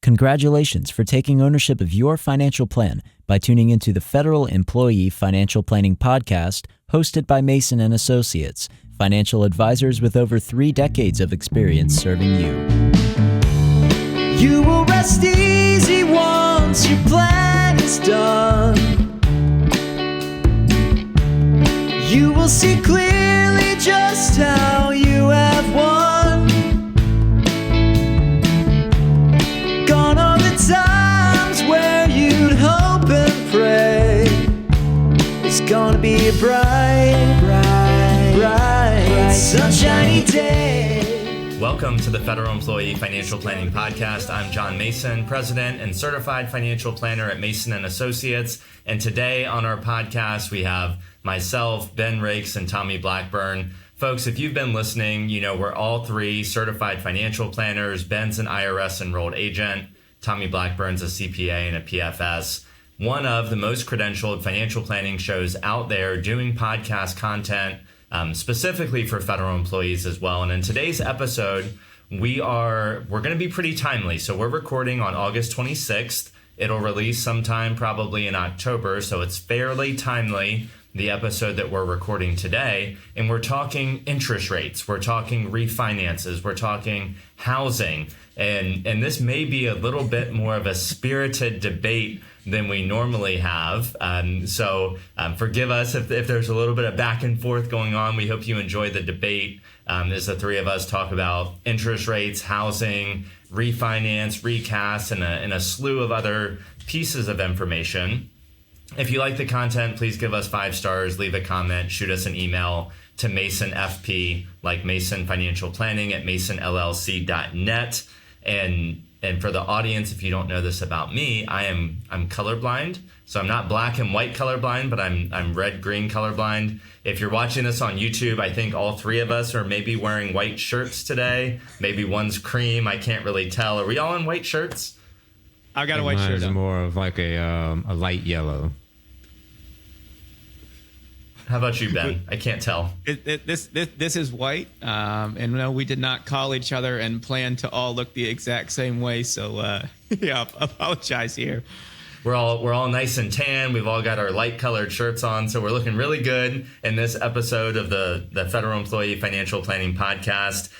Congratulations for taking ownership of your financial plan by tuning into the Federal Employee Financial Planning Podcast, hosted by Mason & Associates, financial advisors with over 3 decades of experience serving you. You will rest easy once your plan is done. You will see clearly just how you have won. Gone are the times where you'd hope and pray. It's gonna be a bright, sunshiny day. Welcome to the Federal Employee Financial Planning Podcast. I'm John Mason, President and Certified Financial Planner at Mason & Associates. And today on our podcast, we have myself, Ben Rakes, and Tommy Blackburn. Folks, if you've been listening, you know we're all 3 certified financial planners. Ben's an IRS enrolled agent. Tommy Blackburn's a CPA and a PFS. One of the most credentialed financial planning shows out there doing podcast content specifically for federal employees as well. And in today's episode, we're going to be pretty timely. So we're recording on August 26th. It'll release sometime probably in October. So it's fairly timely, the episode that we're recording today. And we're talking interest rates. We're talking refinances. We're talking housing. And this may be a little bit more of a spirited debate than we normally have. So forgive us if there's a little bit of back and forth going on. We hope you enjoy the debate as the 3 of us talk about interest rates, housing, refinance, recast, and a slew of other pieces of information. If you like the content, please give us 5 stars, leave a comment, shoot us an email to MasonFP, like Mason Financial Planning at masonllc.net. And for the audience, if you don't know this about me, I'm colorblind. So I'm not black and white colorblind, but I'm red-green colorblind. If you're watching this on YouTube, I think all 3 of us are maybe wearing white shirts today. Maybe one's cream. I can't really tell. Are we all in white shirts? I got a white shirt. Mine's more of like a light yellow. How about you, Ben? I can't tell. This is white, and no, we did not call each other and plan to all look the exact same way. So, yeah, apologize here. We're all nice and tan. We've all got our light colored shirts on, so we're looking really good in this episode of the Federal Employee Financial Planning Podcast.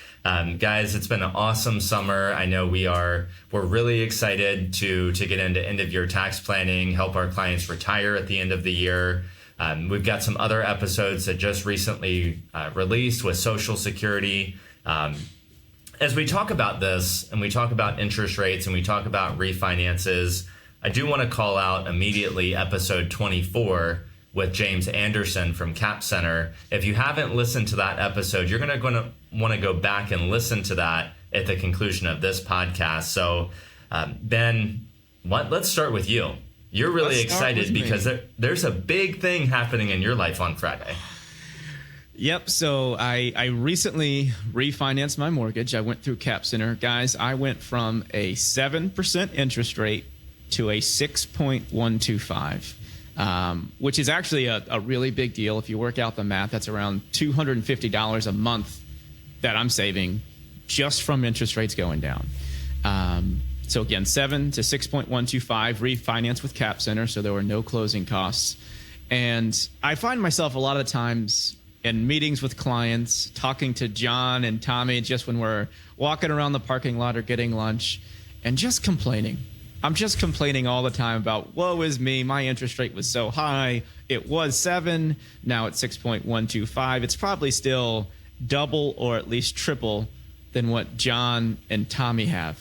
Guys, it's been an awesome summer. I know we're really excited to get into end of year tax planning, help our clients retire at the end of the year. We've got some other episodes that just recently released with Social Security. As we talk about this and we talk about interest rates and we talk about refinances, I do want to call out immediately episode 24 with James Anderson from Cap Center. If you haven't listened to that episode, you're going to want to go back and listen to that at the conclusion of this podcast. So, Ben, let's start with you. You're really excited because there's a big thing happening in your life on Friday. Yep. So I recently refinanced my mortgage. I went through Cap Center. Guys, I went from a 7% interest rate to a 6.125, which is actually a really big deal. If you work out the math, that's around $250 a month that I'm saving just from interest rates going down. So again, 7 to 6.125 refinance with Cap Center, so there were no closing costs. And I find myself a lot of the times in meetings with clients, talking to John and Tommy just when we're walking around the parking lot or getting lunch, and just complaining. I'm just complaining all the time about, woe is me, my interest rate was so high. It was 7, now it's 6.125. It's probably still double or at least triple than what John and Tommy have.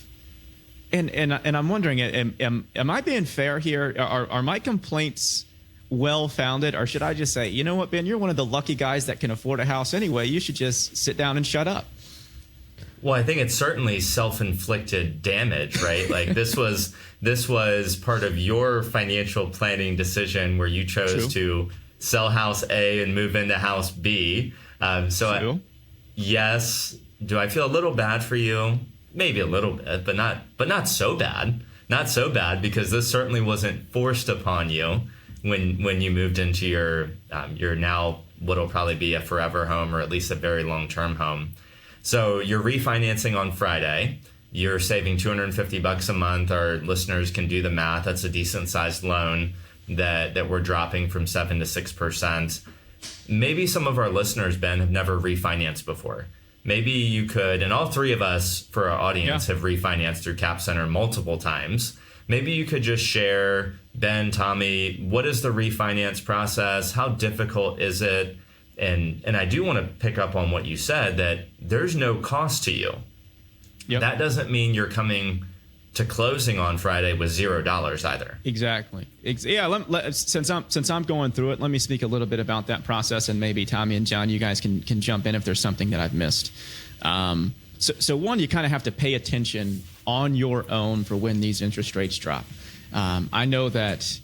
And I'm wondering, am I being fair here? Are my complaints well-founded, or should I just say, you know what, Ben, you're one of the lucky guys that can afford a house anyway. You should just sit down and shut up. Well, I think it's certainly self-inflicted damage, right? Like this was part of your financial planning decision where you chose to sell house A and move into house B. Yes. Do I feel a little bad for you? Maybe a little bit, but not so bad. Not so bad, because this certainly wasn't forced upon you when you moved into your now what'll probably be a forever home, or at least a very long-term home. So you're refinancing on Friday. you're saving $250 a month. Our listeners can do the math. That's a decent sized loan that we're dropping from 7 to 6%. Maybe some of our listeners, Ben, have never refinanced before. Maybe you could, and all three of us for our audience have refinanced through Cap Center multiple times. Maybe you could just share, Ben, Tommy, what is the refinance process? How difficult is it? And I do want to pick up on what you said, that there's no cost to you. Yep. That doesn't mean you're coming to closing on Friday with $0 either. Exactly. Yeah. Since I'm going through it, let me speak a little bit about that process, and maybe Tommy and John, you guys can jump in if there's something that I've missed. So one, you kind of have to pay attention on your own for when these interest rates drop. I know that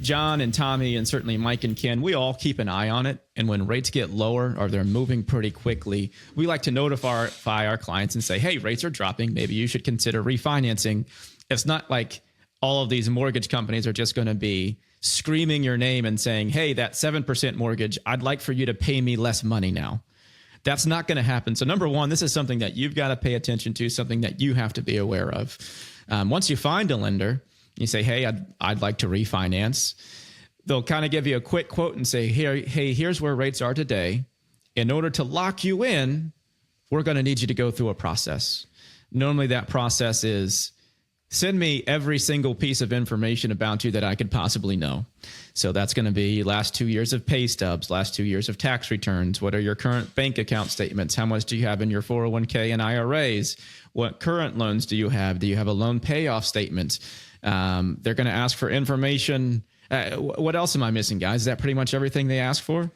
John and Tommy and certainly Mike and Ken, we all keep an eye on it. And when rates get lower or they're moving pretty quickly, we like to notify our clients and say, hey, rates are dropping. Maybe you should consider refinancing. It's not like all of these mortgage companies are just going to be screaming your name and saying, hey, that 7% mortgage, I'd like for you to pay me less money now. That's not going to happen. So number one, this is something that you've got to pay attention to, something that you have to be aware of. Once you find a lender, you say, hey, I'd like to refinance. They'll kind of give you a quick quote and say, hey, here's where rates are today. In order to lock you in, we're going to need you to go through a process. Normally that process is send me every single piece of information about you that I could possibly know. So that's going to be last 2 years of pay stubs, last 2 years of tax returns. What are your current bank account statements? How much do you have in your 401k and IRAs? What current loans do you have? Do you have a loan payoff statement? They're going to ask for information. What else am I missing, guys? Is that pretty much everything they ask for?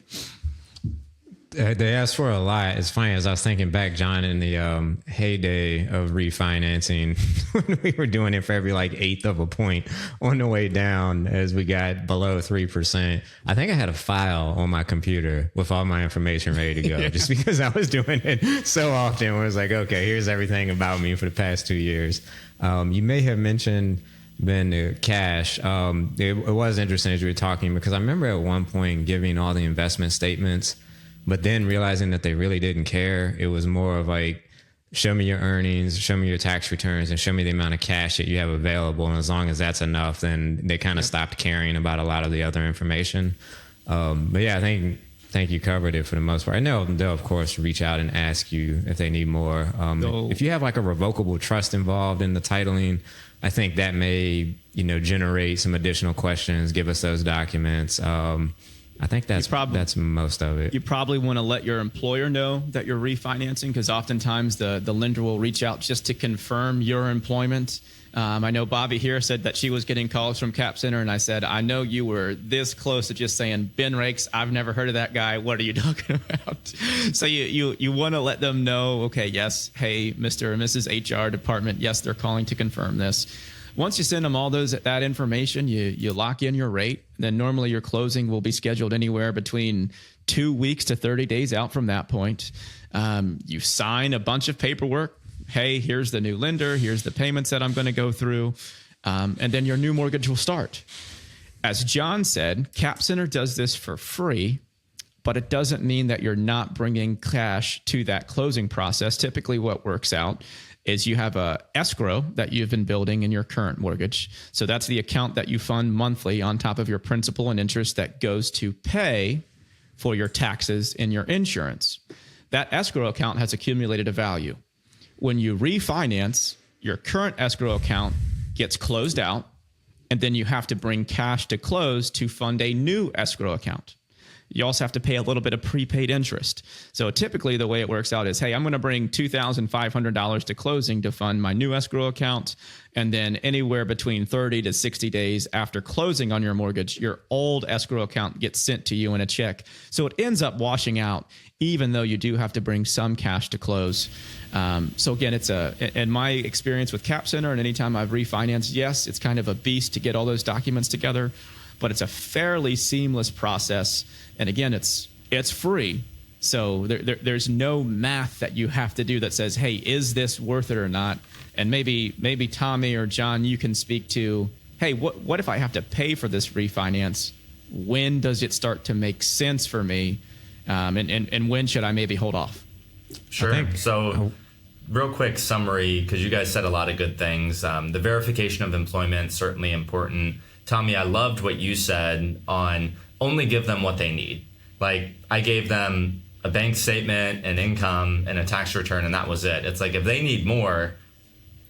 They asked for a lot. It's funny, as I was thinking back, John, in the heyday of refinancing, when we were doing it for every eighth of a point on the way down as we got below 3%. I think I had a file on my computer with all my information ready to go, just because I was doing it so often. Where it was like, okay, here's everything about me for the past 2 years. You may have mentioned the cash. It was interesting as you were talking, because I remember at one point giving all the investment statements, but then realizing that they really didn't care. It was more of like, show me your earnings, show me your tax returns, and show me the amount of cash that you have available. And as long as that's enough, then they kind of stopped caring about a lot of the other information. But yeah, I think you covered it for the most part. I know they'll, of course, reach out and ask you if they need more. If you have a revocable trust involved in the titling, I think that may, generate some additional questions. Give us those documents. I think that's most of it. You probably want to let your employer know that you're refinancing, because oftentimes the lender will reach out just to confirm your employment. I know Bobby here said that she was getting calls from Cap Center, and I said, I know you were this close to just saying, Ben Rakes, I've never heard of that guy. What are you talking about? So you want to let them know, okay, yes, hey, Mr. or Mrs. HR department, yes, they're calling to confirm this. Once you send them all that information, you lock in your rate. Then normally your closing will be scheduled anywhere between 2 weeks to 30 days out from that point. You sign a bunch of paperwork. Hey, here's the new lender. Here's the payments that I'm going to go through. And then your new mortgage will start. As John said, Cap Center does this for free, but it doesn't mean that you're not bringing cash to that closing process. Typically what works out is you have a escrow that you've been building in your current mortgage. So that's the account that you fund monthly on top of your principal and interest that goes to pay for your taxes and your insurance. That escrow account has accumulated a value. When you refinance, your current escrow account gets closed out, and then you have to bring cash to close to fund a new escrow account. You also have to pay a little bit of prepaid interest. So typically the way it works out is, hey, I'm going to bring $2,500 to closing to fund my new escrow account. And then anywhere between 30 to 60 days after closing on your mortgage, your old escrow account gets sent to you in a check. So it ends up washing out, even though you do have to bring some cash to close. So again, in my experience with Cap Center and anytime I've refinanced, yes, it's kind of a beast to get all those documents together, but it's a fairly seamless process. And again, it's free. So there's no math that you have to do that says, hey, is this worth it or not? And maybe Tommy or John, you can speak to, hey, what if I have to pay for this refinance? When does it start to make sense for me? And when should I maybe hold off? Sure. So real quick summary, because you guys said a lot of good things. The verification of employment, certainly important. Tommy, I loved what you said on only give them what they need. Like, I gave them a bank statement, an income, and a tax return, and that was it. It's like, if they need more,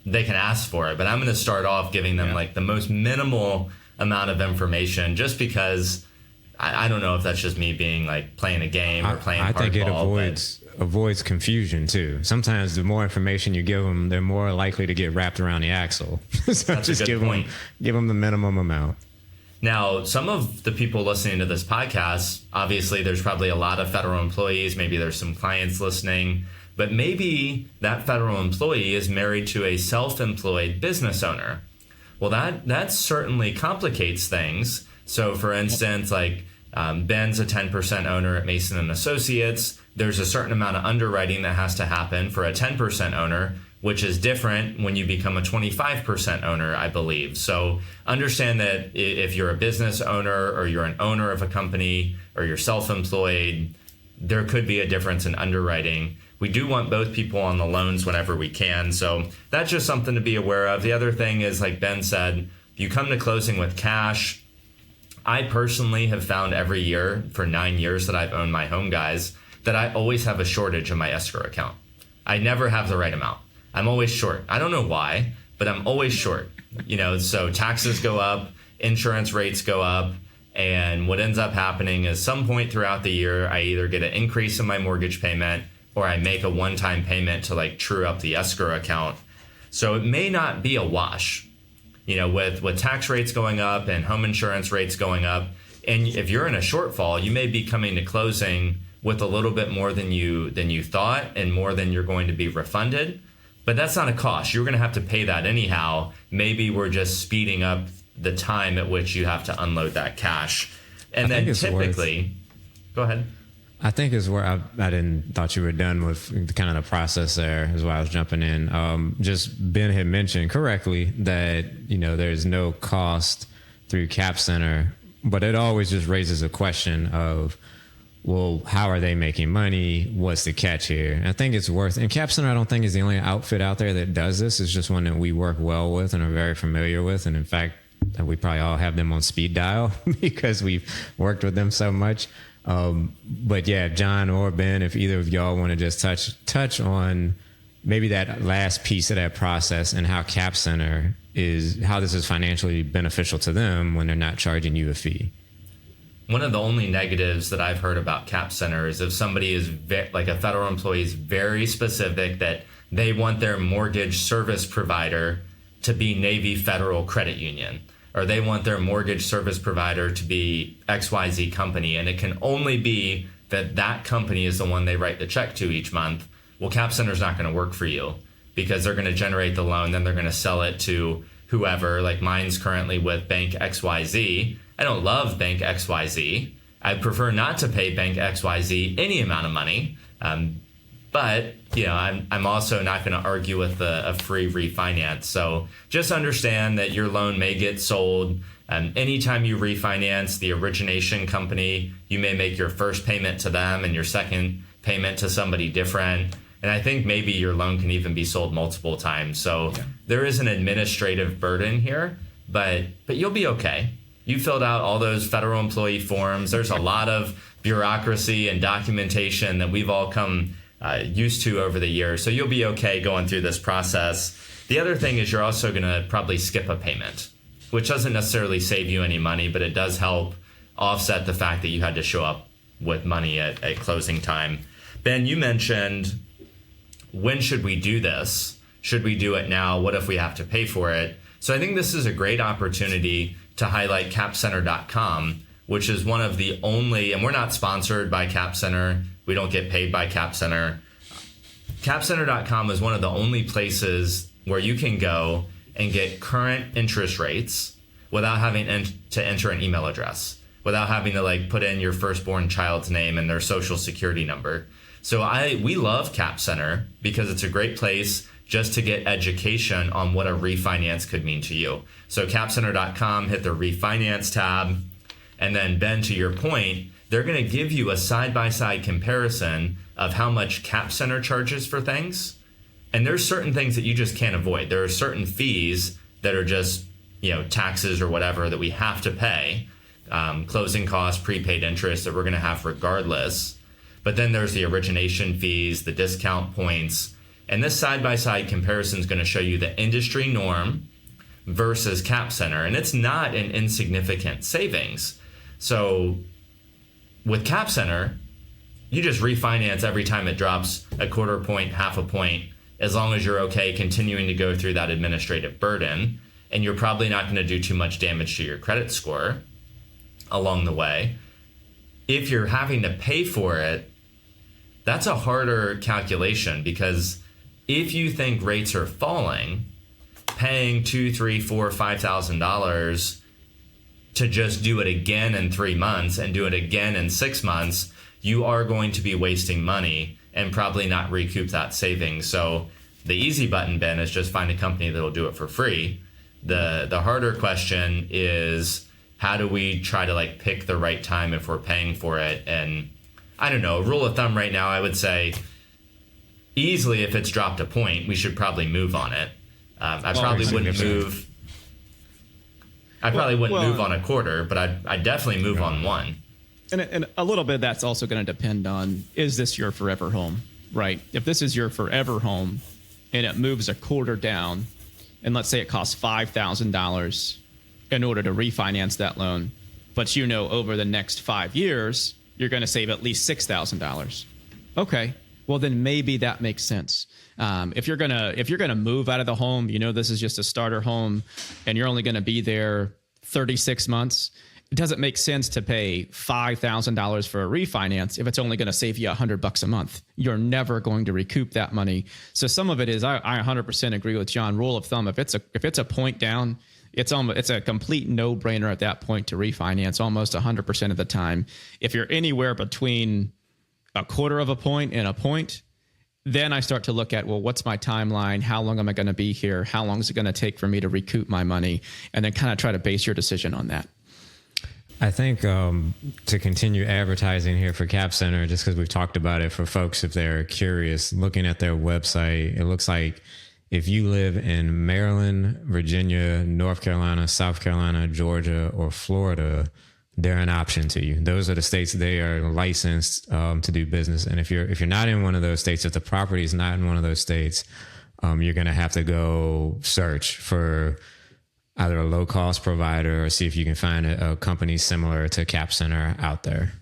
they can ask for it. But I'm going to start off giving them like the most minimal amount of information, just because I don't know if that's just me being like playing a game or playing hardball. I think it avoids confusion too. Sometimes the more information you give them, they're more likely to get wrapped around the axle. So that's just a good point. Give them the minimum amount. Now, some of the people listening to this podcast, obviously there's probably a lot of federal employees. Maybe there's some clients listening, but maybe that federal employee is married to a self-employed business owner. Well, that certainly complicates things. So for instance, like Ben's a 10% owner at Mason and Associates. There's a certain amount of underwriting that has to happen for a 10% owner, which is different when you become a 25% owner, I believe. So understand that if you're a business owner or you're an owner of a company or you're self-employed, there could be a difference in underwriting. We do want both people on the loans whenever we can. So that's just something to be aware of. The other thing is, like Ben said, you come to closing with cash. I personally have found every year for 9 years that I've owned my home, guys, that I always have a shortage in my escrow account. I never have the right amount. I'm always short. I don't know why, but I'm always short. So taxes go up, insurance rates go up, and what ends up happening is some point throughout the year, I either get an increase in my mortgage payment or I make a one-time payment to like true up the escrow account. So it may not be a wash, with tax rates going up and home insurance rates going up. And if you're in a shortfall, you may be coming to closing with a little bit more than you thought and more than you're going to be refunded. But that's not a cost. You're going to have to pay that anyhow. Maybe we're just speeding up the time at which you have to unload that cash. And then typically, go ahead. I think is where I didn't thought you were done with kind of the process there is why I was jumping in. Just Ben had mentioned correctly that, there's no cost through Cap Center, but it always just raises a question of, well, how are they making money? What's the catch here? And I think it's worth, and Cap Center I don't think is the only outfit out there that does this. It's just one that we work well with and are very familiar with. And in fact, we probably all have them on speed dial because we've worked with them so much. But yeah, John or Ben, if either of y'all want to just touch on maybe that last piece of that process and how Cap Center how this is financially beneficial to them when they're not charging you a fee. One of the only negatives that I've heard about Cap Center is if somebody is like a federal employee is very specific that they want their mortgage service provider to be Navy Federal Credit Union, or they want their mortgage service provider to be XYZ company, and it can only be that company is the one they write the check to each month. Well, Cap Center's not going to work for you because they're going to generate the loan, then they're going to sell it to whoever. Like mine's currently with Bank XYZ. I don't love Bank XYZ. I prefer not to pay Bank XYZ any amount of money. But I'm also not going to argue with a free refinance. So just understand that your loan may get sold. Anytime you refinance, the origination company, you may make your first payment to them and your second payment to somebody different. And I think maybe your loan can even be sold multiple times. So there is an administrative burden here, but you'll be okay. You filled out all those federal employee forms. There's a lot of bureaucracy and documentation that we've all come used to over the years. So you'll be okay going through this process. The other thing is you're also going to probably skip a payment, which doesn't necessarily save you any money, but it does help offset the fact that you had to show up with money at closing time. Ben, you mentioned, when should we do this? Should we do it now? What if we have to pay for it? So I think this is a great opportunity to highlight capcenter.com, which is one of the only, and we're not sponsored by Cap Center. We don't get paid by Cap Center. Capcenter.com is one of the only places where you can go and get current interest rates without having to enter an email address, without having to put in your firstborn child's name and their social security number. So we love Cap Center because it's a great place just to get education on what a refinance could mean to you. So capcenter.com, hit the refinance tab, and then Ben, to your point, they're going to give you a side-by-side comparison of how much Cap Center charges for things And there's certain things that you just can't avoid. There are certain fees that are just, taxes or whatever that we have to pay, closing costs, prepaid interest that we're going to have regardless. But then there's the origination fees, the discount points. And this side-by-side comparison is going to show you the industry norm versus Cap Center. And it's not an insignificant savings. So with Cap Center, you just refinance every time it drops a quarter point, half a point, as long as you're okay continuing to go through that administrative burden. And you're probably not going to do too much damage to your credit score along the way. If you're having to pay for it, that's a harder calculation, because if you think rates are falling, paying $2,000, $3,000, $4,000, $5,000 to just do it again in 3 months and do it again in 6 months, you are going to be wasting money and probably not recoup that savings. So the easy button, Ben, is just find a company that will do it for free. The harder question is, how do we try to pick the right time if we're paying for it? And I don't know, rule of thumb right now, I would say easily if it's dropped a point, we should probably move on it. I probably wouldn't move on a quarter, but I'd definitely move on one. And a little bit of that's also going to depend on, is this your forever home, right? If this is your forever home and it moves a quarter down, and let's say it costs $5,000 in order to refinance that loan, but over the next 5 years, you're going to save at least $6,000. Okay, well then maybe that makes sense. If you're gonna move out of the home, this is just a starter home, and you're only going to be there 36 months. It doesn't make sense to pay $5,000 for a refinance if it's only going to save you $100 a month. You're never going to recoup that money. So some of it is, I 100% agree with John. Rule of thumb: if it's a point down, it's a complete no-brainer at that point to refinance almost 100% of the time. If you're anywhere between a quarter of a point and a point, then I start to look at, well, what's my timeline? How long am I going to be here? How long is it going to take for me to recoup my money? And then kind of try to base your decision on that. I think to continue advertising here for Cap Center, just because we've talked about it, for folks if they're curious, looking at their website, it looks like if you live in Maryland, Virginia, North Carolina, South Carolina, Georgia, or Florida, they're an option to you. Those are the states they are licensed to do business. And if you're not in one of those states, if the property is not in one of those states, you're going to have to go search for either a low-cost provider or see if you can find a company similar to Cap Center out there.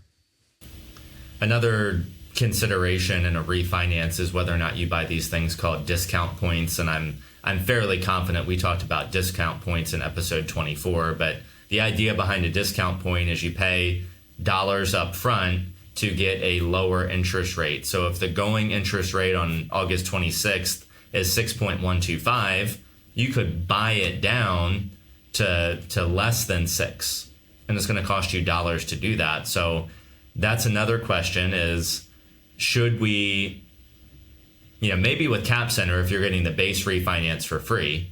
Another consideration in a refinance is whether or not you buy these things called discount points. And I'm fairly confident we talked about discount points in episode 24, but the idea behind a discount point is you pay dollars up front to get a lower interest rate. So if the going interest rate on August 26th is 6.125, you could buy it down to less than 6, and it's going to cost you dollars to do that. So that's another question is, should we, maybe with Cap Center, if you're getting the base refinance for free,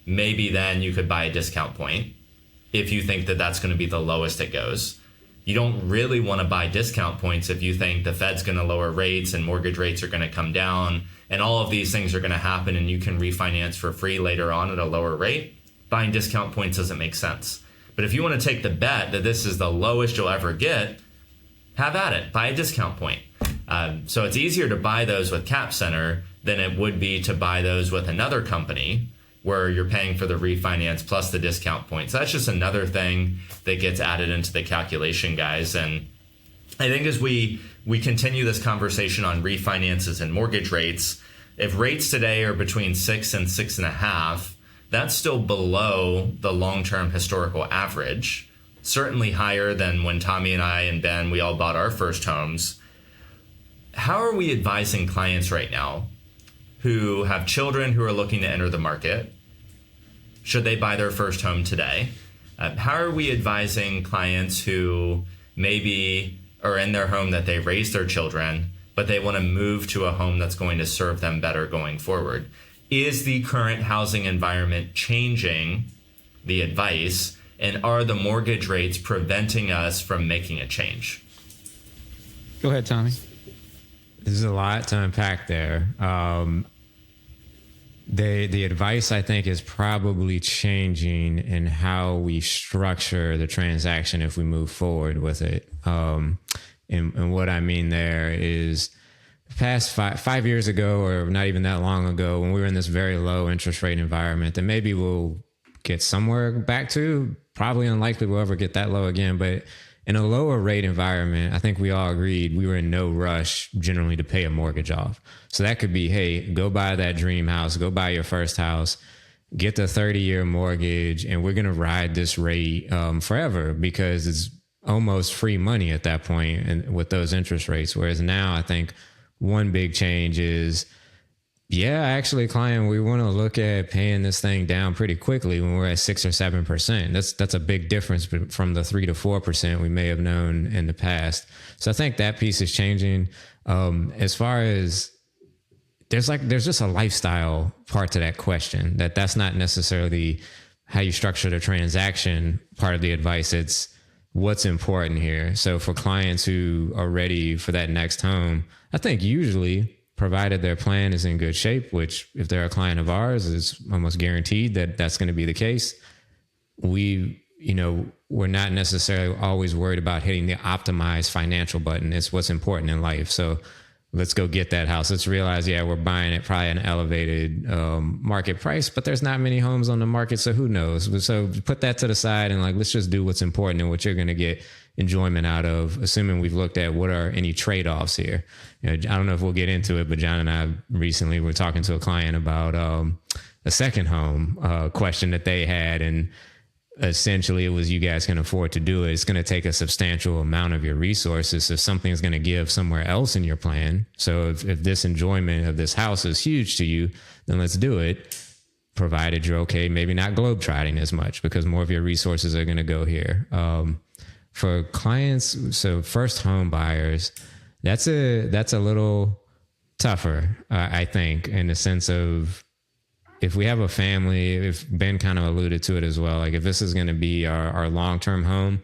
maybe then you could buy a discount point if you think that that's going to be the lowest it goes. You don't really want to buy discount points if you think the Fed's going to lower rates and mortgage rates are going to come down and all of these things are going to happen and you can refinance for free later on at a lower rate. Buying discount points doesn't make sense. But if you want to take the bet that this is the lowest you'll ever get, have at it. Buy a discount point. So it's easier to buy those with Cap Center than it would be to buy those with another company where you're paying for the refinance plus the discount points. That's just another thing that gets added into the calculation, guys. And I think as we continue this conversation on refinances and mortgage rates, if rates today are between 6 and 6.5, that's still below the long-term historical average, certainly higher than when Tommy and I and Ben, we all bought our first homes. How are we advising clients right now who have children who are looking to enter the market? Should they buy their first home today? How are we advising clients who maybe are in their home that they raised their children, but they want to move to a home that's going to serve them better going forward? Is the current housing environment changing the advice, and are the mortgage rates preventing us from making a change? Go ahead, Tommy. There's a lot to unpack there. The advice, I think, is probably changing in how we structure the transaction if we move forward with it. And what I mean there is past 5 years ago, or not even that long ago, when we were in this very low interest rate environment that maybe we'll get somewhere back to, probably unlikely we'll ever get that low again. But in a lower rate environment, I think we all agreed we were in no rush generally to pay a mortgage off. So that could be, hey, go buy that dream house, go buy your first house, get the 30-year mortgage, and we're going to ride this rate forever because it's almost free money at that point and with those interest rates. Whereas now I think one big change is, yeah, actually, client, we want to look at paying this thing down pretty quickly when we're at 6 or 7%. That's a big difference from the 3 to 4% we may have known in the past. So I think that piece is changing. As far as there's just a lifestyle part to that question that's not necessarily how you structure the transaction part of the advice. It's what's important here. So for clients who are ready for that next home, I think usually, provided their plan is in good shape, which if they're a client of ours, is almost guaranteed that that's going to be the case. We're not necessarily always worried about hitting the optimized financial button. It's what's important in life. So let's go get that house. Let's realize, we're buying it probably an elevated market price, but there's not many homes on the market. So who knows? So put that to the side and let's just do what's important and what you're going to get enjoyment out of, assuming we've looked at what are any trade-offs here. I don't know if we'll get into it, but John and I recently were talking to a client about a second home question that they had. And essentially it was, you guys can afford to do it. It's going to take a substantial amount of your resources if something's going to give somewhere else in your plan. So if this enjoyment of this house is huge to you, then let's do it, provided you're okay, maybe not globetrotting as much because more of your resources are going to go here. For clients, so first home buyers, that's a little tougher, I think, in the sense of if we have a family, if Ben kind of alluded to it as well, if this is going to be our long-term home,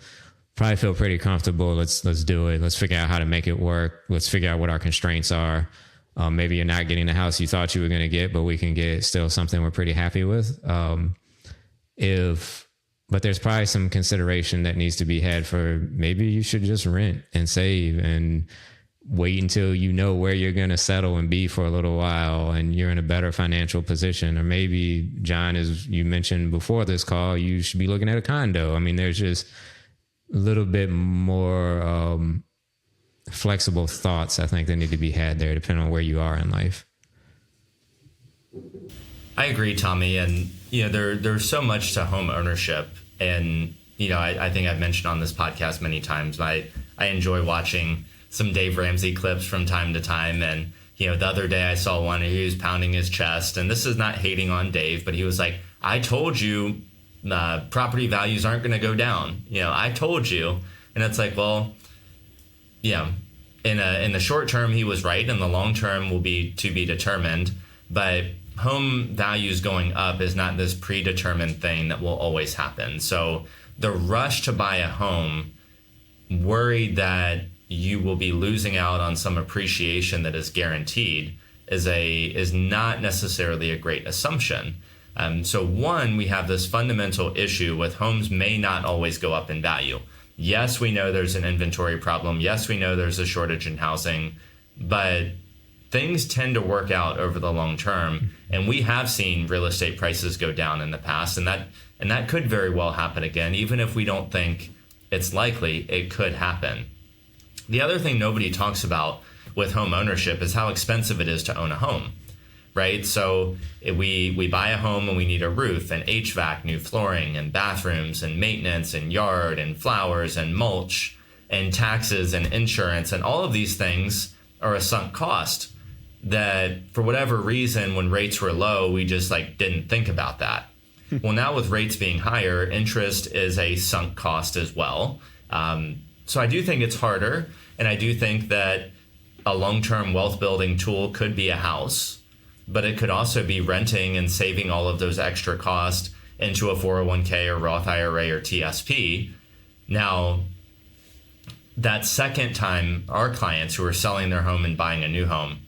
probably feel pretty comfortable. Let's do it. Let's figure out how to make it work. Let's figure out what our constraints are. Maybe you're not getting the house you thought you were going to get, but we can get still something we're pretty happy with. But there's probably some consideration that needs to be had for maybe you should just rent and save and wait until you know where you're going to settle and be for a little while and you're in a better financial position. Or maybe, John, as you mentioned before this call, you should be looking at a condo. I mean, there's just a little bit more flexible thoughts, I think, that need to be had there depending on where you are in life. I agree, Tommy. And, there's so much to home ownership. And, I think I've mentioned on this podcast many times, I enjoy watching some Dave Ramsey clips from time to time. And, the other day I saw one, he was pounding his chest. And this is not hating on Dave, but he was like, I told you property values aren't going to go down. I told you. And it's like, well, in the short term, he was right. And the long term will be to be determined. But home values going up is not this predetermined thing that will always happen. So the rush to buy a home, worried that you will be losing out on some appreciation that is guaranteed, is not necessarily a great assumption. So one, we have this fundamental issue with homes may not always go up in value. Yes, we know there's an inventory problem. Yes, we know there's a shortage in housing, but things tend to work out over the long term. And we have seen real estate prices go down in the past, and that could very well happen again. Even if we don't think it's likely, it could happen. The other thing nobody talks about with home ownership is how expensive it is to own a home, right? So we buy a home and we need a roof and HVAC, new flooring and bathrooms and maintenance and yard and flowers and mulch and taxes and insurance, and all of these things are a sunk cost that for whatever reason, when rates were low, we just didn't think about that. Well, now with rates being higher, interest is a sunk cost as well. So I do think it's harder. And I do think that a long-term wealth building tool could be a house, but it could also be renting and saving all of those extra costs into a 401k or Roth IRA or TSP. Now, that second time, our clients who are selling their home and buying a new home,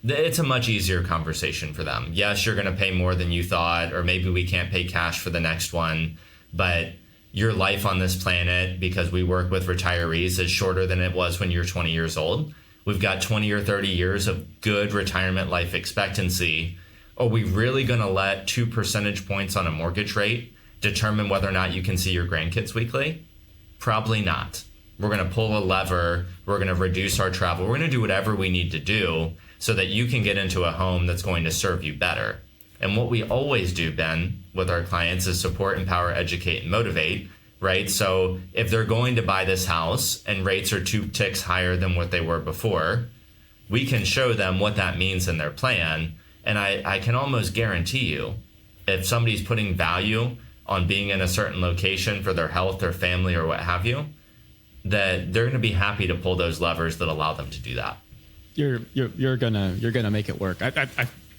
it's a much easier conversation for them. Yes, you're going to pay more than you thought, or maybe we can't pay cash for the next one, but your life on this planet, because we work with retirees, is shorter than it was when you're 20 years old. We've got 20 or 30 years of good retirement life expectancy. Are we really going to let 2 percentage points on a mortgage rate determine whether or not you can see your grandkids weekly? Probably not. We're going to pull a lever. We're going to reduce our travel. We're going to do whatever we need to do so that you can get into a home that's going to serve you better. And what we always do, Ben, with our clients is support, empower, educate, and motivate, right? So if they're going to buy this house and rates are 2 ticks higher than what they were before, we can show them what that means in their plan. And I can almost guarantee you, if somebody's putting value on being in a certain location for their health, their family, or what have you, that they're going to be happy to pull those levers that allow them to do that. You're gonna make it work.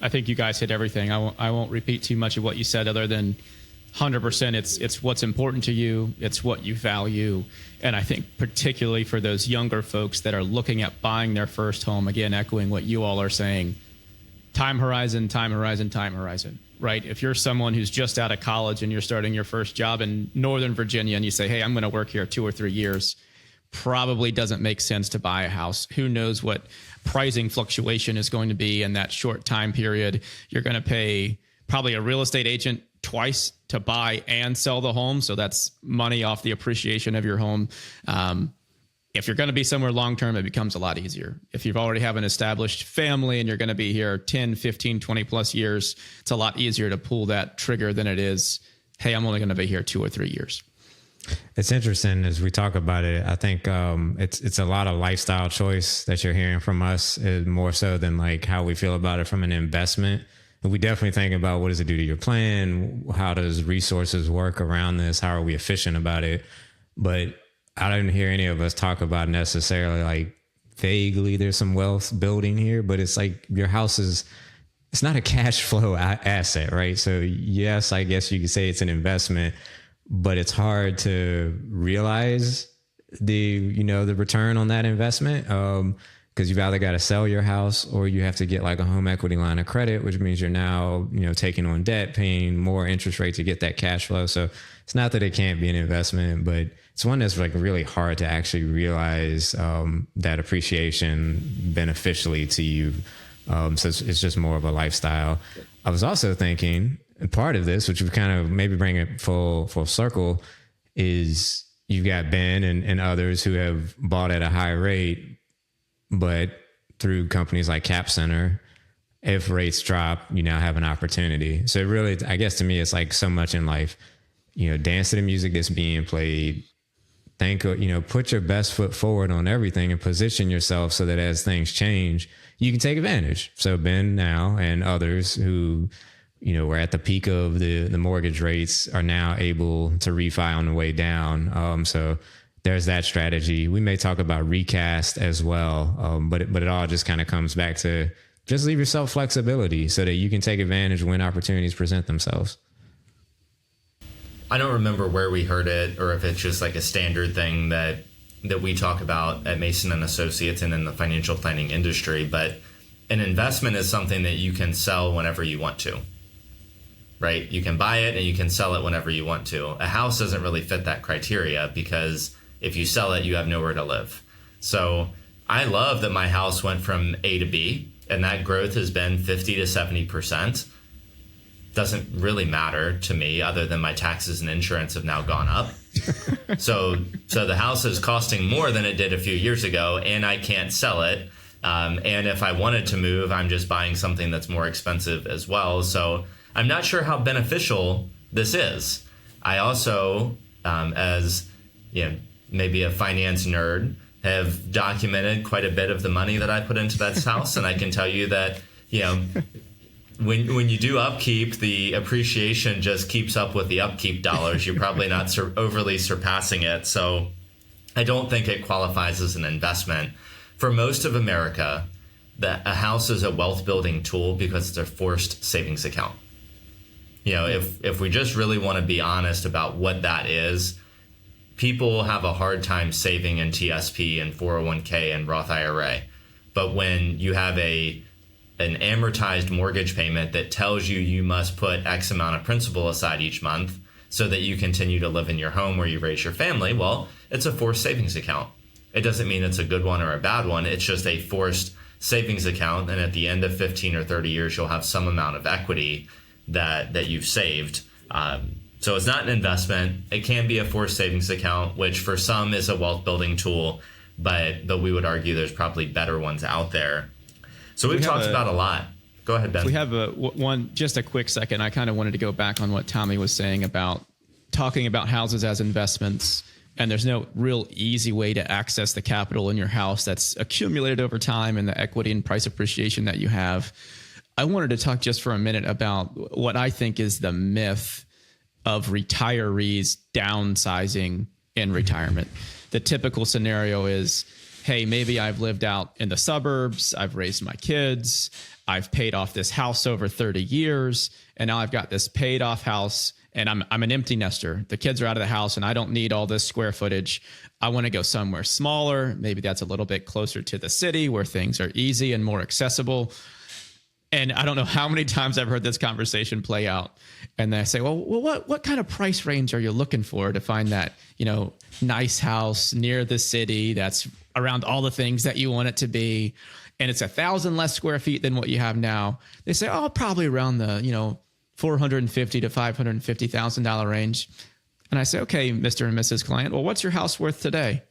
I think you guys hit everything. I won't repeat too much of what you said, other than 100%. It's what's important to you. It's what you value. And I think particularly for those younger folks that are looking at buying their first home, again, echoing what you all are saying, time horizon, right? If you're someone who's just out of college and you're starting your first job in Northern Virginia and you say, hey, I'm going to work here 2 or 3 years, probably doesn't make sense to buy a house. Who knows what pricing fluctuation is going to be in that short time period. You're going to pay probably a real estate agent twice to buy and sell the home. So that's money off the appreciation of your home. If you're going to be somewhere long-term, it becomes a lot easier. If you've already have an established family and you're going to be here 10, 15, 20 plus years, it's a lot easier to pull that trigger than it is, hey, I'm only going to be here 2 or 3 years. It's interesting as we talk about it. I think it's a lot of lifestyle choice that you're hearing from us, more so than like how we feel about it from an investment. And we definitely think about what does it do to your plan? How does resources work around this? How are we efficient about it? But I didn't hear any of us talk about necessarily like vaguely there's some wealth building here, but it's like your house it's not a cash flow asset, right? So yes, I guess you could say it's an investment, but it's hard to realize the return on that investment. Because you've either got to sell your house or you have to get like a home equity line of credit, which means you're now, taking on debt, paying more interest rate to get that cash flow. So it's not that it can't be an investment, but it's one that's like really hard to actually realize that appreciation beneficially to you. So it's just more of a lifestyle. I was also thinking, and part of this, which we kind of maybe bring it full circle, is you've got Ben and others who have bought at a high rate, but through companies like Cap Center, if rates drop, you now have an opportunity. So really, I guess to me, it's like so much in life, dance to the music that's being played. Put your best foot forward on everything and position yourself so that as things change, you can take advantage. So Ben now and others who, were at the peak of the mortgage rates are now able to refi on the way down. So there's that strategy. We may talk about recast as well, but it all just kind of comes back to just leave yourself flexibility so that you can take advantage when opportunities present themselves. I don't remember where we heard it or if it's just like a standard thing that we talk about at Mason and Associates and in the financial planning industry, but an investment is something that you can sell whenever you want to, right? You can buy it and you can sell it whenever you want to. A house doesn't really fit that criteria because if you sell it, you have nowhere to live. So I love that my house went from A to B, and that growth has been 50 to 70%. Doesn't really matter to me other than my taxes and insurance have now gone up. So the house is costing more than it did a few years ago, and I can't sell it. And if I wanted to move, I'm just buying something that's more expensive as well. So I'm not sure how beneficial this is. I also, as maybe a finance nerd, have documented quite a bit of the money that I put into that house. And I can tell you that, when you do upkeep, the appreciation just keeps up with the upkeep dollars. You're probably not overly surpassing it. So I don't think it qualifies as an investment. For most of America, a house is a wealth building tool because it's a forced savings account. If we just really want to be honest about what that is, people have a hard time saving in TSP and 401k and Roth IRA. But when you have a an amortized mortgage payment that tells you must put X amount of principal aside each month so that you continue to live in your home where you raise your family, well, it's a forced savings account. It doesn't mean it's a good one or a bad one. It's just a forced savings account. And at the end of 15 or 30 years, you'll have some amount of equity that you've saved. So it's not an investment. It can be a forced savings account, which for some is a wealth building tool, but we would argue there's probably better ones out there. So we've talked about a lot. Go ahead, Ben. We have just a quick second. I kind of wanted to go back on what Tommy was saying about talking about houses as investments. And there's no real easy way to access the capital in your house that's accumulated over time and the equity and price appreciation that you have. I wanted to talk just for a minute about what I think is the myth of retirees downsizing in retirement. The typical scenario is, hey, maybe I've lived out in the suburbs, I've raised my kids, I've paid off this house over 30 years, and now I've got this paid off house and I'm an empty nester. The kids are out of the house and I don't need all this square footage. I want to go somewhere smaller. Maybe that's a little bit closer to the city where things are easy and more accessible. And I don't know how many times I've heard this conversation play out. And they say, well, what kind of price range are you looking for to find that, nice house near the city that's around all the things that you want it to be? And it's 1,000 less square feet than what you have now. They say, oh, probably around the, $450,000 to $550,000 range. And I say, okay, Mr. and Mrs. Client, well, what's your house worth today?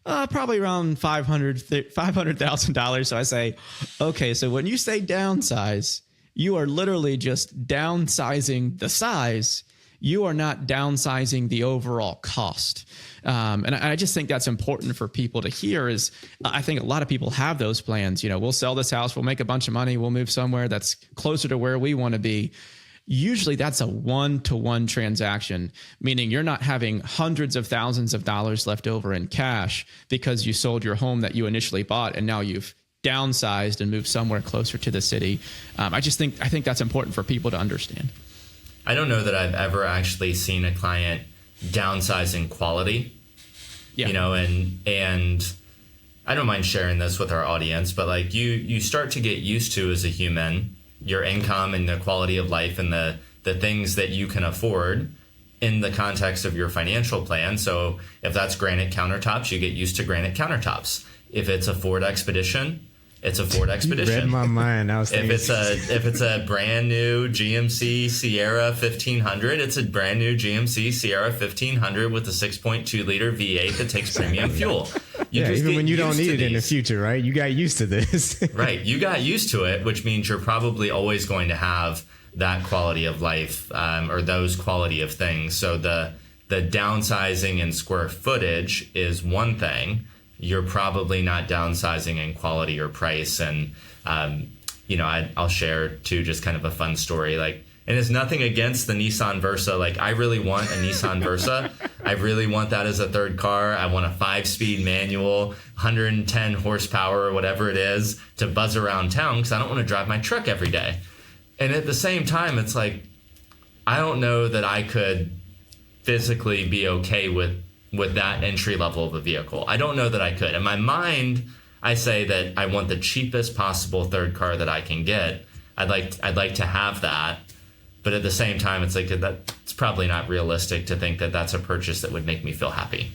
Probably around $500,000. So I say, okay, so when you say downsize, you are literally just downsizing the size. You are not downsizing the overall cost. And I just think that's important for people to hear is I think a lot of people have those plans. We'll sell this house, we'll make a bunch of money, we'll move somewhere that's closer to where we want to be. Usually that's a one-to-one transaction, meaning you're not having hundreds of thousands of dollars left over in cash because you sold your home that you initially bought and now you've downsized and moved somewhere closer to the city. I think that's important for people to understand. I don't know that I've ever actually seen a client downsize in quality, and I don't mind sharing this with our audience, but like you start to get used to as a human, your income and the quality of life and the things that you can afford in the context of your financial plan. So if that's granite countertops, you get used to granite countertops. If it's a Ford Expedition, it's a Ford Expedition. You read my mind. I was thinking. If it's a brand new GMC Sierra 1500, it's a brand new GMC Sierra 1500 with a 6.2 liter V8 that takes premium fuel. Even when you don't need it in the future, right? You got used to this. Right. You got used to it, which means you're probably always going to have that quality of life or those quality of things. So the downsizing in square footage is one thing. You're probably not downsizing in quality or price. And, I'll share too, just kind of a fun story. And it's nothing against the Nissan Versa. I really want a Nissan Versa. I really want that as a third car. I want a 5-speed manual, 110 horsepower or whatever it is to buzz around town because I don't want to drive my truck every day. And at the same time, it's I don't know that I could physically be okay with that entry level of a vehicle. I don't know that I could. In my mind, I say that I want the cheapest possible third car that I can get. I'd like to have that. But at the same time, it's that's probably not realistic to think that that's a purchase that would make me feel happy.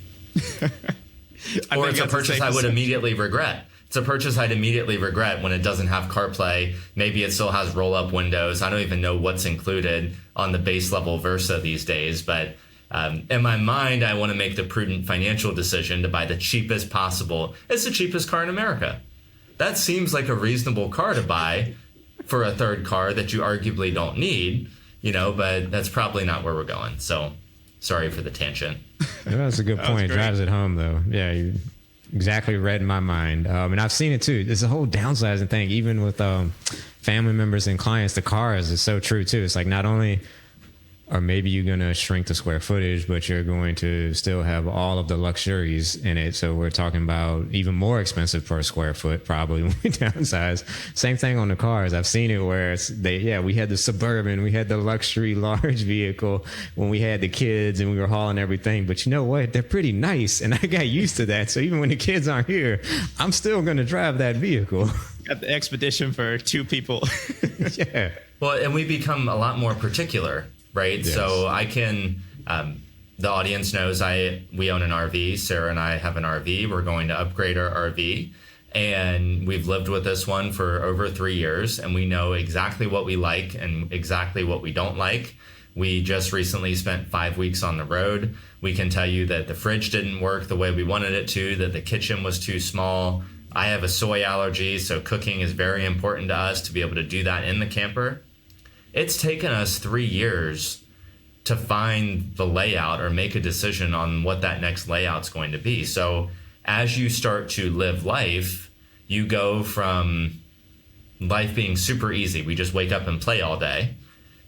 Or it's a purchase I would immediately regret. It's a purchase I'd immediately regret when it doesn't have CarPlay. Maybe it still has roll-up windows. I don't even know what's included on the base level Versa these days. But in my mind, I want to make the prudent financial decision to buy the cheapest possible. It's the cheapest car in America. That seems like a reasonable car to buy for a third car that you arguably don't need. But that's probably not where we're going. So sorry for the tangent. That's a good point. It drives it home, though. Yeah, you exactly read my mind. And I've seen it, too. There's a whole downsizing thing, even with family members and clients. The cars is so true, too. It's not only or maybe you're going to shrink the square footage, but you're going to still have all of the luxuries in it. So we're talking about even more expensive per square foot, probably when we downsize. Same thing on the cars. I've seen it where we had the Suburban, we had the luxury large vehicle when we had the kids and we were hauling everything. But you know what? They're pretty nice. And I got used to that. So even when the kids aren't here, I'm still going to drive that vehicle. Got the Expedition for 2 people. Yeah. Well, and we become a lot more particular, right? Yes. So I can, the audience knows we own an RV. Sarah and I have an RV. We're going to upgrade our RV. And we've lived with this one for over 3 years. And we know exactly what we like and exactly what we don't like. We just recently spent 5 weeks on the road. We can tell you that the fridge didn't work the way we wanted it to, that the kitchen was too small. I have a soy allergy, so cooking is very important to us to be able to do that in the camper. It's taken us 3 years to find the layout or make a decision on what that next layout's going to be. So as you start to live life, you go from life being super easy, we just wake up and play all day,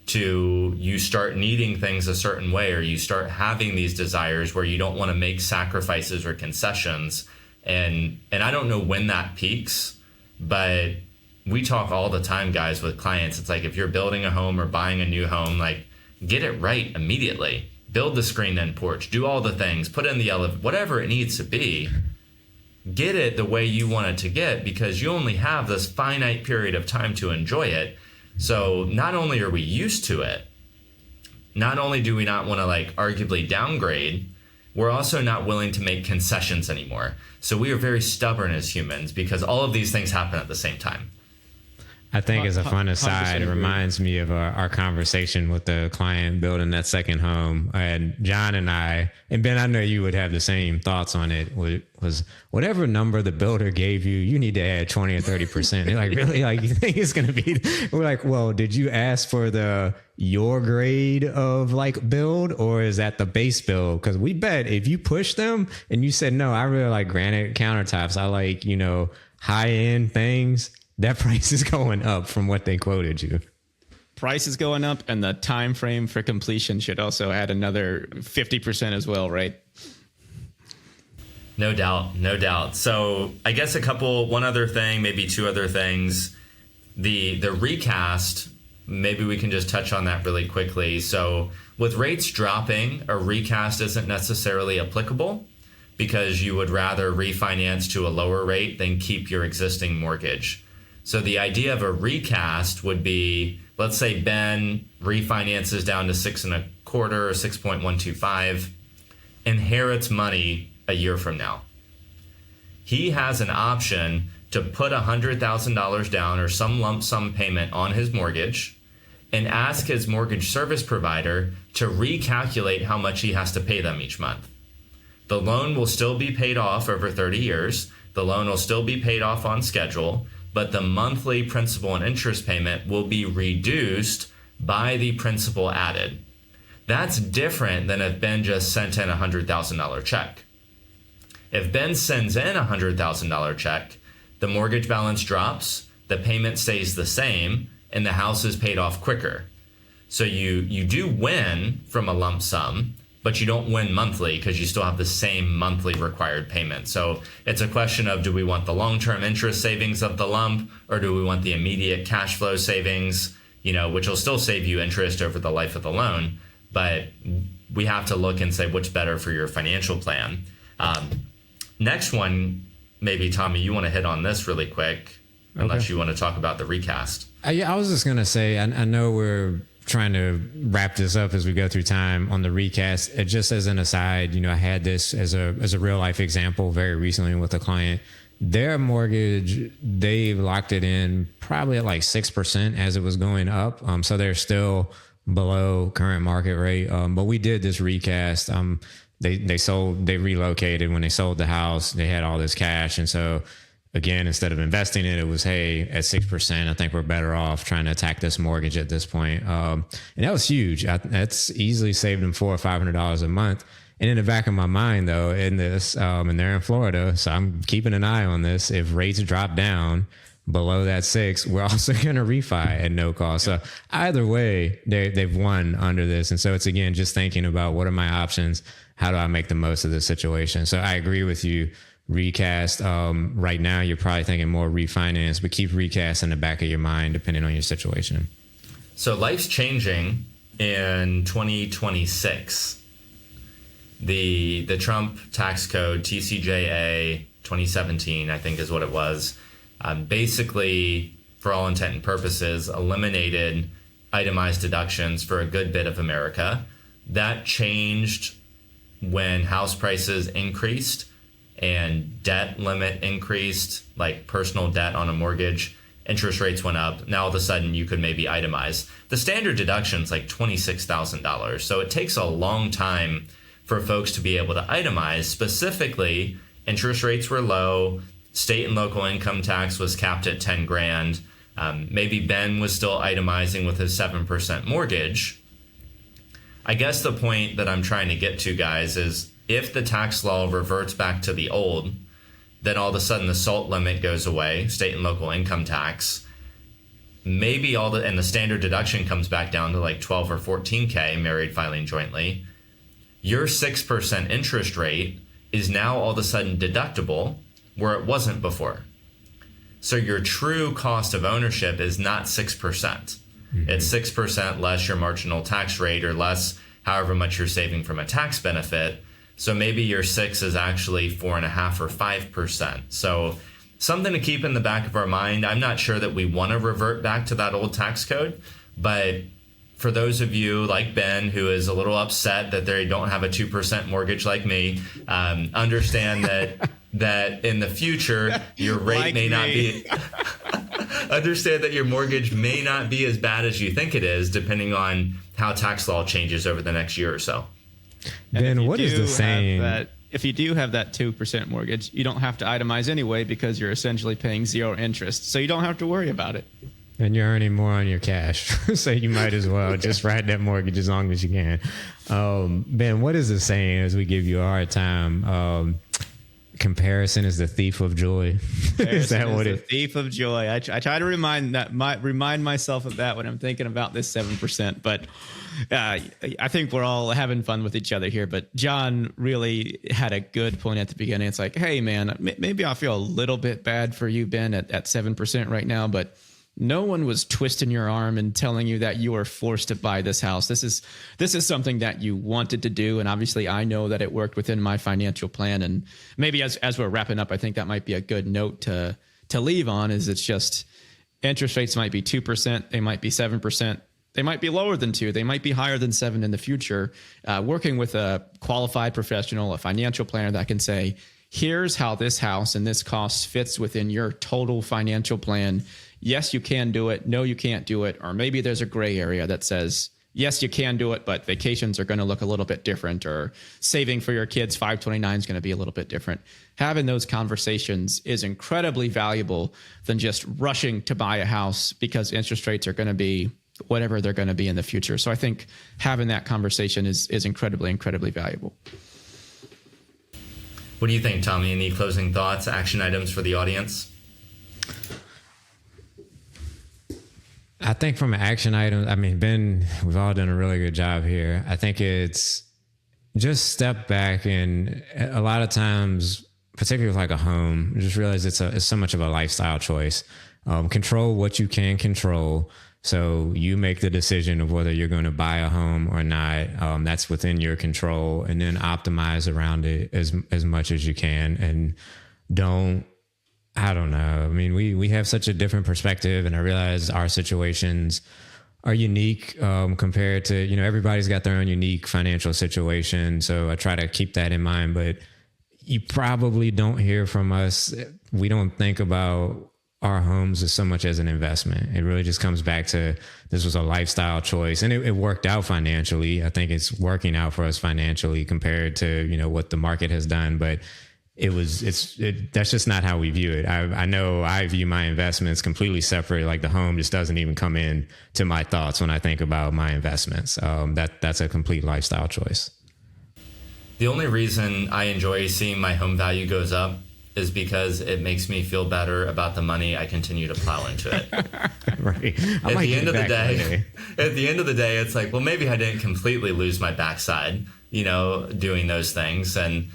to you start needing things a certain way, or you start having these desires where you don't want to make sacrifices or concessions. And I don't know when that peaks, but we talk all the time, guys, with clients. It's like, if you're building a home or buying a new home, like, get it right immediately. Build the screened-in porch, do all the things, put in the elevator, whatever it needs to be. Get it the way you want it to get, because you only have this finite period of time to enjoy it. So not only are we used to it, not only do we not want to arguably downgrade, we're also not willing to make concessions anymore. So we are very stubborn as humans because all of these things happen at the same time. I think as a fun aside, it reminds me of our conversation with the client building that second home. And John and I, and Ben, I know you would have the same thoughts on it, was whatever number the builder gave you, you need to add 20 or 30%. They're like, really? You think it's going to be? We're like, well, did you ask for your grade of build, or is that the base build? Because we bet if you push them and you said, no, I really like granite countertops, I like, high end things, that price is going up from what they quoted you. Price is going up, and the time frame for completion should also add another 50% as well, right? No doubt, no doubt. So I guess one other thing, maybe 2 other things. The recast, maybe we can just touch on that really quickly. So with rates dropping, a recast isn't necessarily applicable because you would rather refinance to a lower rate than keep your existing mortgage. So the idea of a recast would be, let's say Ben refinances down to 6.25 or 6.125, inherits money a year from now. He has an option to put $100,000 down or some lump sum payment on his mortgage and ask his mortgage service provider to recalculate how much he has to pay them each month. The loan will still be paid off over 30 years. The loan will still be paid off on schedule, but the monthly principal and interest payment will be reduced by the principal added. That's different than if Ben just sent in a $100,000 check. If Ben sends in a $100,000 check, the mortgage balance drops, the payment stays the same, and the house is paid off quicker. So you do win from a lump sum, but you don't win monthly because you still have the same monthly required payment. So it's a question of, do we want the long-term interest savings of the lump, or do we want the immediate cash flow savings, which will still save you interest over the life of the loan. But we have to look and say what's better for your financial plan. Next one, maybe Tommy, you want to hit on this really quick, unless you want to talk about the recast. I was just going to say, I know we're trying to wrap this up as we go through time on the recast. Just as an aside, I had this as a real life example very recently with a client. Their mortgage, they locked it in probably at 6% as it was going up. So they're still below current market rate. But we did this recast. They relocated when they sold the house. They had all this cash. And so again, instead of investing it was, hey, at 6%, I think we're better off trying to attack this mortgage at this point. And that was huge. That's easily saved them $400 or $500 a month. And in the back of my mind, though, and they're in Florida, so I'm keeping an eye on this. If rates drop down, below that 6, we're also going to refi at no cost. So either way, they've won under this. And so it's, again, just thinking about what are my options? How do I make the most of this situation? So I agree with you. Recast. Right now, you're probably thinking more refinance, but keep recast in the back of your mind, depending on your situation. So life's changing in 2026. The Trump tax code, TCJA 2017, I think is what it was, basically, for all intent and purposes, eliminated itemized deductions for a good bit of America. That changed when house prices increased and debt limit increased, like personal debt on a mortgage. Interest rates went up. Now all of a sudden you could maybe itemize. The standard deduction's like $26,000. So it takes a long time for folks to be able to itemize. Specifically, interest rates were low. State and local income tax was capped at 10 grand. Maybe Ben was still itemizing with his 7% mortgage. I guess the point that I'm trying to get to, guys, is if the tax law reverts back to the old, then all of a sudden the SALT limit goes away, state and local income tax. Maybe and the standard deduction comes back down to like 12 or 14K, married filing jointly. Your 6% interest rate is now all of a sudden deductible where it wasn't before. So your true cost of ownership is not 6%. Mm-hmm. It's 6% less your marginal tax rate, or less however much you're saving from a tax benefit. So maybe your 6 is actually 4.5% or 5%. So something to keep in the back of our mind. I'm not sure that we want to revert back to that old tax code, but for those of you like Ben, who is a little upset that they don't have a 2% mortgage like me, understand that in the future, your rate like may not be... Understand that your mortgage may not be as bad as you think it is, depending on how tax law changes over the next year or so. Ben, what is the saying? If you do have that 2% mortgage, you don't have to itemize anyway because you're essentially paying zero interest. So you don't have to worry about it. And you're earning more on your cash. So you might as well just ride that mortgage as long as you can. Ben, what is the saying as we give you a hard time? Comparison is the thief of joy. Is that what it is? Thief of joy. I try to remind myself of that when I'm thinking about this 7%. But I think we're all having fun with each other here. But John really had a good point at the beginning. It's like, hey, man, maybe I feel a little bit bad for you, Ben, at 7% right now. But no one was twisting your arm and telling you that you were forced to buy this house. This is something that you wanted to do. And obviously I know that it worked within my financial plan. And maybe as we're wrapping up, I think that might be a good note to leave on, is it's just interest rates might be 2%. They might be 7%. They might be lower than 2. They might be higher than 7 in the future. Working with a qualified professional, a financial planner that can say, here's how this house and this cost fits within your total financial plan. Yes, you can do it. No, you can't do it. Or maybe there's a gray area that says, yes, you can do it, but vacations are going to look a little bit different, or saving for your kids 529 is going to be a little bit different. Having those conversations is incredibly valuable than just rushing to buy a house because interest rates are going to be whatever they're going to be in the future. So I think having that conversation is incredibly, incredibly valuable. What do you think, Tommy? Any closing thoughts, action items for the audience? I think from an action item, I mean, Ben, we've all done a really good job here. I think it's just step back, and a lot of times, particularly with like a home, just realize it's so much of a lifestyle choice. Control what you can control. So you make the decision of whether you're going to buy a home or not. That's within your control, and then optimize around it as much as you can. And I don't know. I mean, we have such a different perspective, and I realize our situations are unique compared to, everybody's got their own unique financial situation. So I try to keep that in mind, but you probably don't hear from us. We don't think about our homes as so much as an investment. It really just comes back to, this was a lifestyle choice, and it worked out financially. I think it's working out for us financially compared to, what the market has done, but that's just not how we view it. I know I view my investments completely separate. Like the home just doesn't even come in to my thoughts when I think about my investments. That's a complete lifestyle choice. The only reason I enjoy seeing my home value goes up is because it makes me feel better about the money I continue to plow into it. Right. At the end of the day, it's like, well, maybe I didn't completely lose my backside, doing those things. And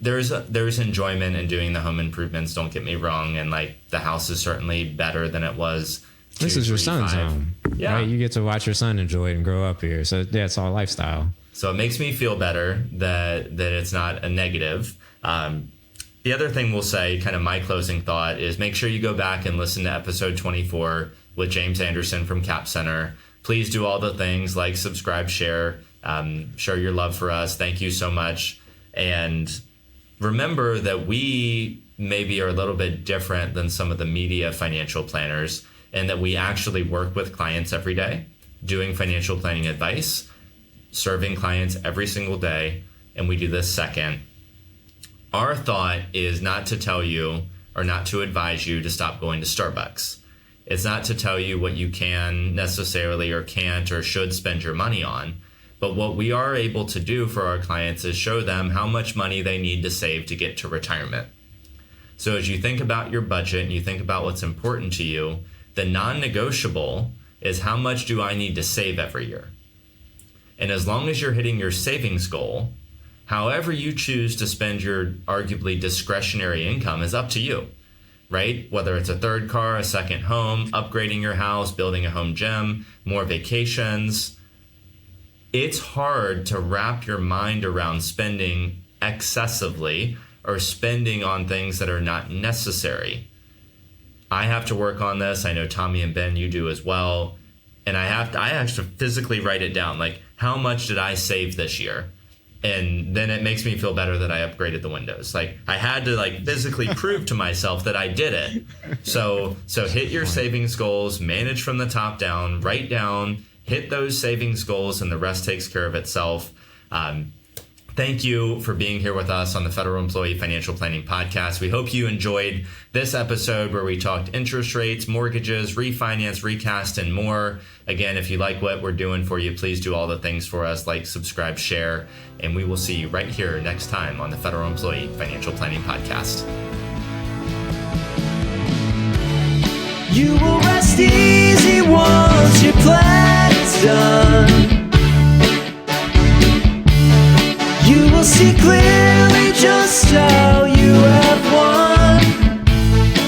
there's enjoyment in doing the home improvements. Don't get me wrong. And like the house is certainly better than it was. This is your son's home. Yeah. Right? You get to watch your son enjoy it and grow up here. So yeah, it's all lifestyle. So it makes me feel better that it's not a negative. The other thing we'll say, kind of my closing thought, is make sure you go back and listen to episode 24 with James Anderson from Cap Center. Please do all the things like subscribe, share, show your love for us. Thank you so much. And remember that we maybe are a little bit different than some of the media financial planners, and that we actually work with clients every day, doing financial planning advice, serving clients every single day, and we do this second. Our thought is not to tell you or not to advise you to stop going to Starbucks. It's not to tell you what you can necessarily or can't or should spend your money on. But what we are able to do for our clients is show them how much money they need to save to get to retirement. So as you think about your budget and you think about what's important to you, the non-negotiable is how much do I need to save every year? And as long as you're hitting your savings goal, however you choose to spend your arguably discretionary income is up to you, right? Whether it's a third car, a second home, upgrading your house, building a home gym, more vacations. It's hard to wrap your mind around spending excessively or spending on things that are not necessary. I have to work on this. I know Tommy and Ben, you do as well. And I actually physically write it down. Like, how much did I save this year? And then it makes me feel better that I upgraded the windows. Like, I had to physically prove to myself that I did it. So hit your savings goals, manage from the top down, write down, hit those savings goals, and the rest takes care of itself. Thank you for being here with us on the Federal Employee Financial Planning Podcast. We hope you enjoyed this episode where we talked interest rates, mortgages, refinance, recast, and more. Again, if you like what we're doing for you, please do all the things for us, like, subscribe, share, and we will see you right here next time on the Federal Employee Financial Planning Podcast. You will rest easy once your plan's done. You will see clearly just how you have won.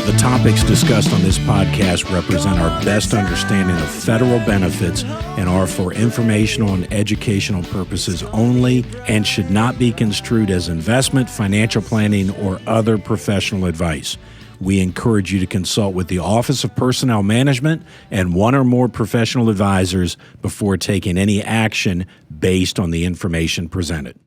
The topics discussed on this podcast represent our best understanding of federal benefits and are for informational and educational purposes only and should not be construed as investment, financial planning, or other professional advice. We encourage you to consult with the Office of Personnel Management and one or more professional advisors before taking any action based on the information presented.